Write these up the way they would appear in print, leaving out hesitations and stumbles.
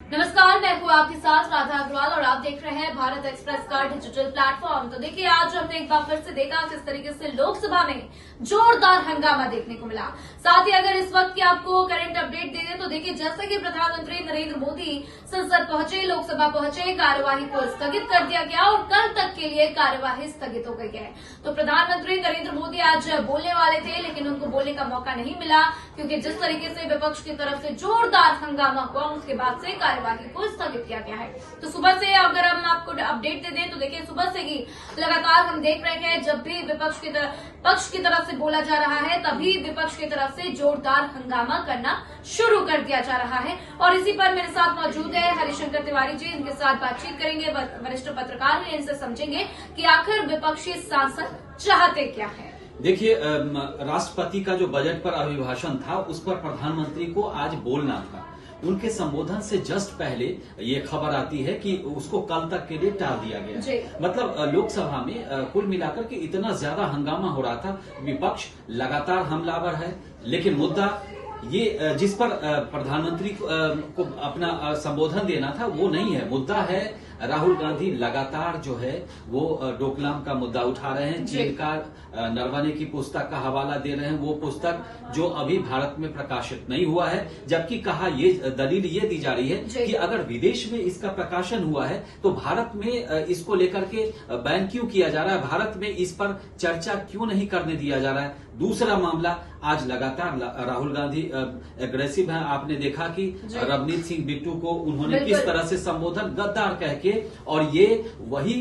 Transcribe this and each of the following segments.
नमस्कार, मैं हूँ आपके साथ राधा अग्रवाल और आप देख रहे हैं भारत एक्सप्रेस का डिजिटल प्लेटफॉर्म। तो देखिए, आज हमने एक बार फिर से देखा किस तरीके से लोकसभा में जोरदार हंगामा देखने को मिला। साथ ही अगर इस वक्त की आपको करंट अपडेट दे दें तो देखिए, जैसे कि प्रधानमंत्री नरेंद्र मोदी संसद पहुंचे, लोकसभा पहुंचे, कार्यवाही को स्थगित कर दिया गया और कल तक के लिए कार्यवाही स्थगित हो गई है। तो प्रधानमंत्री नरेंद्र मोदी आज बोलने वाले थे, लेकिन उनको बोलने का मौका नहीं मिला, क्योंकि जिस तरीके से विपक्ष की तरफ से जोरदार हंगामा हुआ, उसके बाद से कार्यवाही को स्थगित किया गया है। तो सुबह से अगर हम आपको अपडेट दे दें तो देखिए, सुबह से ही लगातार हम देख रहे हैं, जब भी पक्ष की तरफ से बोला जा रहा है, तभी विपक्ष की तरफ से जोरदार हंगामा करना शुरू कर दिया जा रहा है। और इसी पर मेरे साथ मौजूद है हरिशंकर तिवारी जी, इनके साथ बातचीत करेंगे। वरिष्ठ पत्रकार हैं, इनसे समझेंगे कि आखिर विपक्षी सांसद चाहते क्या है। देखिए, राष्ट्रपति का जो बजट पर अभिभाषण था, उस पर प्रधानमंत्री को आज बोलना था। उनके संबोधन से जस्ट पहले ये खबर आती है कि उसको कल तक के लिए टाल दिया गया। मतलब लोकसभा में कुल मिलाकर के इतना ज्यादा हंगामा हो रहा था, विपक्ष लगातार हमलावर है, लेकिन मुद्दा ये जिस पर प्रधानमंत्री को अपना संबोधन देना था वो नहीं है। मुद्दा है राहुल गांधी लगातार जो है वो डोकलाम का मुद्दा उठा रहे हैं। चीन का नरवणे की पुस्तक का हवाला दे रहे हैं, वो पुस्तक जो अभी भारत में प्रकाशित नहीं हुआ है, जबकि कहा ये दलील ये दी जा रही है कि अगर विदेश में इसका प्रकाशन हुआ है तो भारत में इसको लेकर के बैन क्यों किया जा रहा है, भारत में इस पर चर्चा क्यों नहीं करने दिया जा रहा है। दूसरा मामला, आज लगातार राहुल गांधी एग्रेसिव हैं। आपने देखा कि रवनीत सिंह बिट्टू को उन्होंने किस तरह से संबोधन गद्दार कह के, और ये वही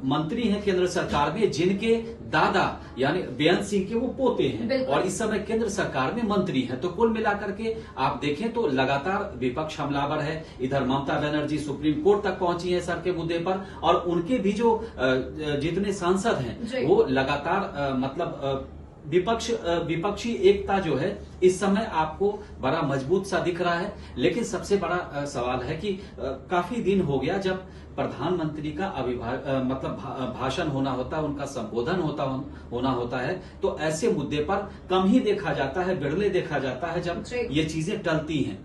मंत्री हैं केंद्र सरकार में जिनके दादा यानी बेअंत सिंह के वो पोते हैं और इस समय केंद्र सरकार में मंत्री हैं। तो कुल मिलाकर के आप देखें तो लगातार विपक्ष हमलावर है। इधर ममता बनर्जी सुप्रीम कोर्ट तक पहुंची है सर के मुद्दे पर, और उनके भी जो जितने सांसद हैं वो लगातार मतलब विपक्षी एकता जो है इस समय आपको बड़ा मजबूत सा दिख रहा है। लेकिन सबसे बड़ा सवाल है कि काफी दिन हो गया जब प्रधानमंत्री का मतलब भाषण होना होता है, उनका संबोधन होना होता है, तो ऐसे मुद्दे पर कम ही देखा जाता है, बिरले देखा जाता है जब ये चीजें टलती हैं।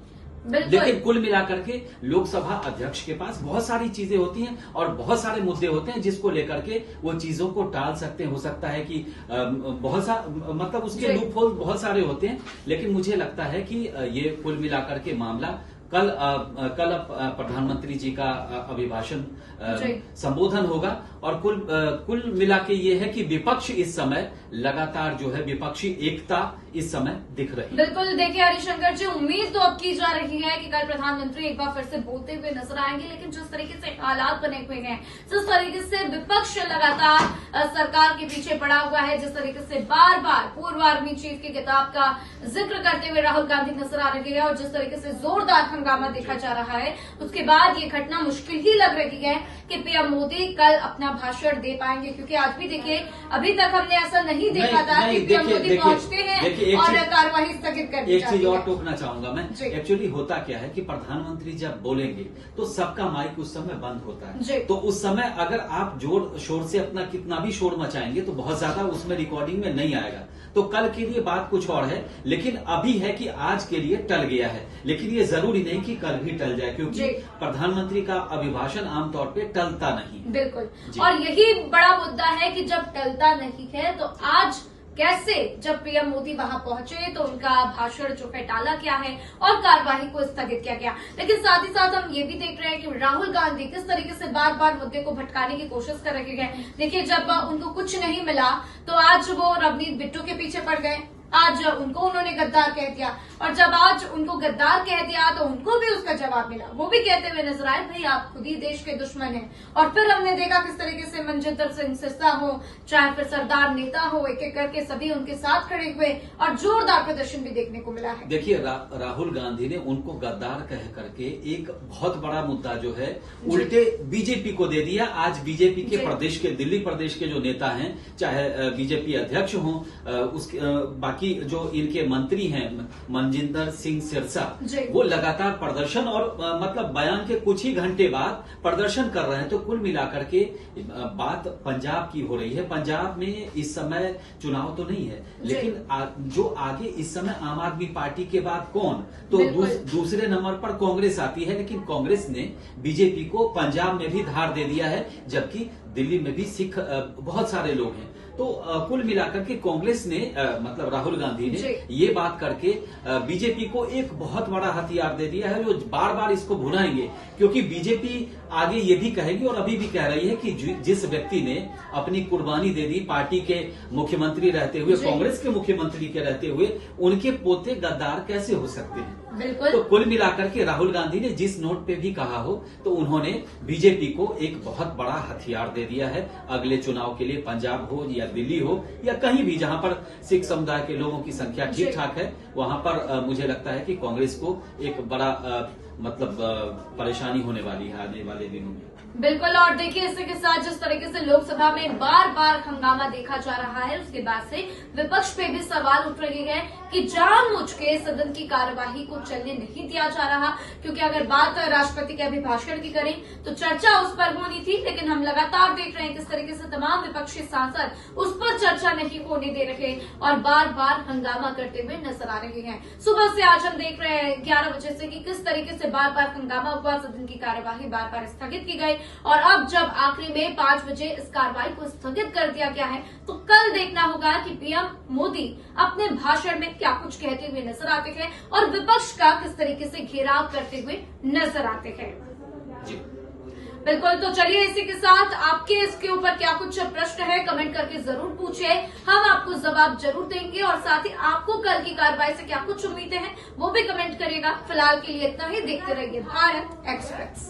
लेकिन कुल मिलाकर के लोकसभा अध्यक्ष के पास बहुत सारी चीजें होती हैं और बहुत सारे मुद्दे होते हैं जिसको लेकर के वो चीजों को टाल सकते हैं। हो सकता है कि मतलब उसके लूप होल बहुत सारे होते हैं, लेकिन मुझे लगता है कि ये कुल मिलाकर के मामला कल प्रधानमंत्री जी का अभिभाषण संबोधन होगा, और कुल मिला के ये है कि विपक्ष इस समय लगातार जो है विपक्षी एकता इस समय दिख रही है। बिल्कुल, देखिए हरिशंकर जी, उम्मीद तो अब की जा रही है कि कल प्रधानमंत्री एक बार फिर से बोलते हुए नजर आएंगे, लेकिन जिस तरीके से हालात बने हुए हैं, जिस तरीके से विपक्ष लगातार सरकार के पीछे पड़ा हुआ है, जिस तरीके से बार बार पूर्व आर्मी चीफ के किताब का जिक्र करते हुए राहुल गांधी नजर आ रहे हैं, और जिस तरीके से जोरदार हंगामा देखा जा रहा है, उसके बाद ये घटना मुश्किल ही लग रही है कि पीएम मोदी कल अपना भाषण दे पाएंगे। क्योंकि आज भी देखिए, अभी तक हमने ऐसा नहीं देखा था कि पीएम मोदी पहुंचते हैं और कार्यवाही स्थगित कर दी जाती है। एक चीज और टोकना चाहूंगा मैं, एक्चुअली होता क्या है कि प्रधानमंत्री जब बोलेंगे तो सबका माइक उस समय बंद होता है, तो उस समय अगर आप जोर शोर से अपना कितना भी शोर मचाएंगे तो बहुत ज्यादा उसमें रिकॉर्डिंग में नहीं आएगा। तो कल के लिए बात कुछ और है, लेकिन अभी है कि आज के लिए टल गया है, लेकिन ये जरूरी नहीं कि कल भी टल जाए, क्योंकि प्रधानमंत्री का अभिभाषण आमतौर पे टलता नहीं। बिल्कुल, और यही बड़ा मुद्दा है कि जब टलता नहीं है तो आज कैसे, जब पीएम मोदी वहां पहुंचे तो उनका भाषण जो है टाला गया है और कार्यवाही को स्थगित किया गया। लेकिन साथ ही साथ हम ये भी देख रहे हैं कि राहुल गांधी किस तरीके से बार बार मुद्दे को भटकाने की कोशिश कर रहे हैं। देखिए, जब उनको कुछ नहीं मिला तो आज वो रवनीत बिट्टू के पीछे पड़ गए, आज उनको उन्होंने गद्दार कह दिया, और जब आज उनको गद्दार कह दिया तो उनको भी उसका जवाब मिला। वो भी कहते हुए नजर आए, भाई आप खुद ही देश के दुश्मन हैं। और फिर हमने देखा किस तरीके से मनजिंदर सिंह सिरसा हो, चाहे फिर सरदार नेता हो, एक एक करके सभी उनके साथ खड़े हुए और जोरदार प्रदर्शन भी देखने को मिला है। देखिए, राहुल गांधी ने उनको गद्दार कह करके एक बहुत बड़ा मुद्दा जो है उल्टे बीजेपी को दे दिया। आज बीजेपी के प्रदेश के, दिल्ली प्रदेश के जो नेता हैं, चाहे बीजेपी अध्यक्ष हों, उसके बाकी जो इनके मंत्री हैं मनजिंदर सिंह सिरसा, जी। वो लगातार प्रदर्शन और मतलब बयान के कुछ ही घंटे बाद प्रदर्शन कर रहे हैं। तो कुल मिलाकर के बात पंजाब की हो रही है। पंजाब में इस समय चुनाव तो नहीं है, लेकिन जो आगे इस समय आम आदमी पार्टी के बाद कौन, तो दूसरे नंबर पर कांग्रेस आती है। लेकिन कांग्रेस ने बीजेपी को पंजाब में भी धार दे दिया है, जबकि दिल्ली में भी सिख बहुत सारे लोग हैं। तो कुल मिलाकर के कांग्रेस ने मतलब राहुल गांधी ने ये बात करके बीजेपी को एक बहुत बड़ा हथियार दे दिया है, जो बार बार इसको भुनाएंगे। क्योंकि बीजेपी आगे ये भी कहेगी और अभी भी कह रही है कि जिस व्यक्ति ने अपनी कुर्बानी दे दी पार्टी के मुख्यमंत्री रहते हुए, कांग्रेस के मुख्यमंत्री के रहते हुए, उनके पोते गद्दार कैसे हो सकते हैं। बिल्कुल। तो कुल मिलाकर के राहुल गांधी ने जिस नोट पे भी कहा हो, तो उन्होंने बीजेपी को एक बहुत बड़ा हथियार दे दिया है अगले चुनाव के लिए। पंजाब हो या दिल्ली हो या कहीं भी जहां पर सिख समुदाय के लोगों की संख्या ठीक ठाक है, वहां पर मुझे लगता है कि कांग्रेस को एक बड़ा मतलब परेशानी होने वाली है आने वाले दिनों में। बिल्कुल। और देखिए, इसी के साथ जिस तरीके से लोकसभा में बार बार हंगामा देखा जा रहा है, उसके बाद से विपक्ष पे भी सवाल उठ रहे हैं कि जानबूझ के सदन की कार्यवाही को चलने नहीं दिया जा रहा। क्योंकि अगर बात राष्ट्रपति के अभिभाषण की करें तो चर्चा उस पर होनी थी, लेकिन हम लगातार देख रहे हैं किस तरीके से तमाम विपक्षी सांसद उस पर चर्चा नहीं होने दे रहे और बार बार हंगामा करते हुए नजर आ रहे हैं। सुबह से आज हम देख रहे हैं 11 बजे से कि किस तरीके से बार बार हंगामा हुआ, सदन की कार्यवाही बार बार स्थगित की गई और अब जब आखिरी में 5 बजे इस कार्रवाई को स्थगित कर दिया गया है, तो कल देखना होगा कि पीएम मोदी अपने भाषण में क्या कुछ कहते हुए नजर आते हैं और विपक्ष का किस तरीके से घेराव करते हुए नजर आते हैं। बिल्कुल। तो चलिए, इसी के साथ आपके इसके ऊपर क्या कुछ प्रश्न है, कमेंट करके जरूर पूछिए, हम आपको जवाब जरूर देंगे। और साथ ही आपको कल की कार्रवाई से क्या कुछ उम्मीदें हैं, वो भी कमेंट करिएगा। फिलहाल के लिए इतना ही। देखते रहिए भारत एक्सप्रेस।